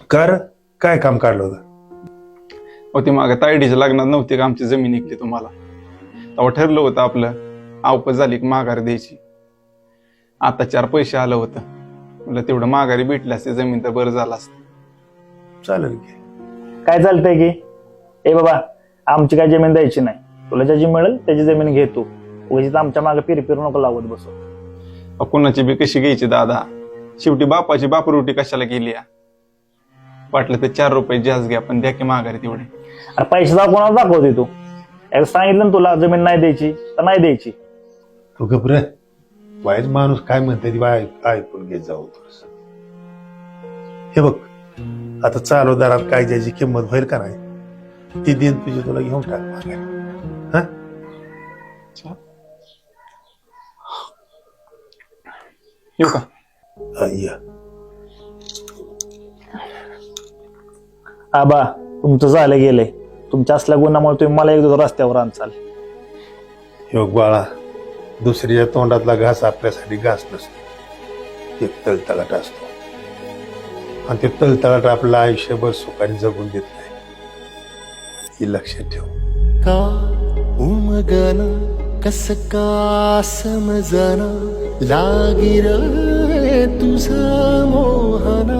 कर काय काम काढलं होतं? ती मागे तायडीच्या लग्नात नव्हती का आमची जमीन निघली तुम्हाला, तेव्हा ठरलं होतं आपलं अवपत झाली की माघार द्यायची. आता 4 पैसे आलं होतं, म्हणलं तेवढं माघारी भेटली असते जमीन तर बरं झालं असतं. चालेल की. काय चालतंय की ए बाबा, आमची काय जमीन द्यायची नाही, तुला ज्याची मिळेल त्याची जमीन घे तू. उगाच आमच्या मागे फिर नको लावत बसू. कुणाची बी कशी घ्यायची दादा, शेवटी बापाची बापरोटी कशाला केली या. वाटलं तर 4 रुपये जास्त घ्या पण द्या की माघारी तेवढे. अरे पैसे कोणाला दाखवते तू? एकदा सांगितलं ना तुला जमीन नाही द्यायची तर नाही द्यायची. तू घबरे, वाईट माणूस काय म्हणते ती ऐकून घेत जाऊ थोडस. हे बघ, आता चालूदारात काय ज्याची किंमत होईल का नाही ती दिन तुझी तुला घेऊन टाक मागे. हा येऊ का? या. आबा, तुमचं झालं गेलंय. तुमच्या असल्या गुणामुळे तुम्ही मला एक दिवस रस्त्यावर आणचाल. हे बघ बाळा, दुसऱ्या तोंडातला घास आपल्यासाठी घास नसतो, एक तळतळाट असतो. आणि ते तळतळाट आपलं आयुष्यभर सुखाने जगून देत नाही, हे लक्षात ठेव. का उमगना कस का समजना लागिर तुझा मोहना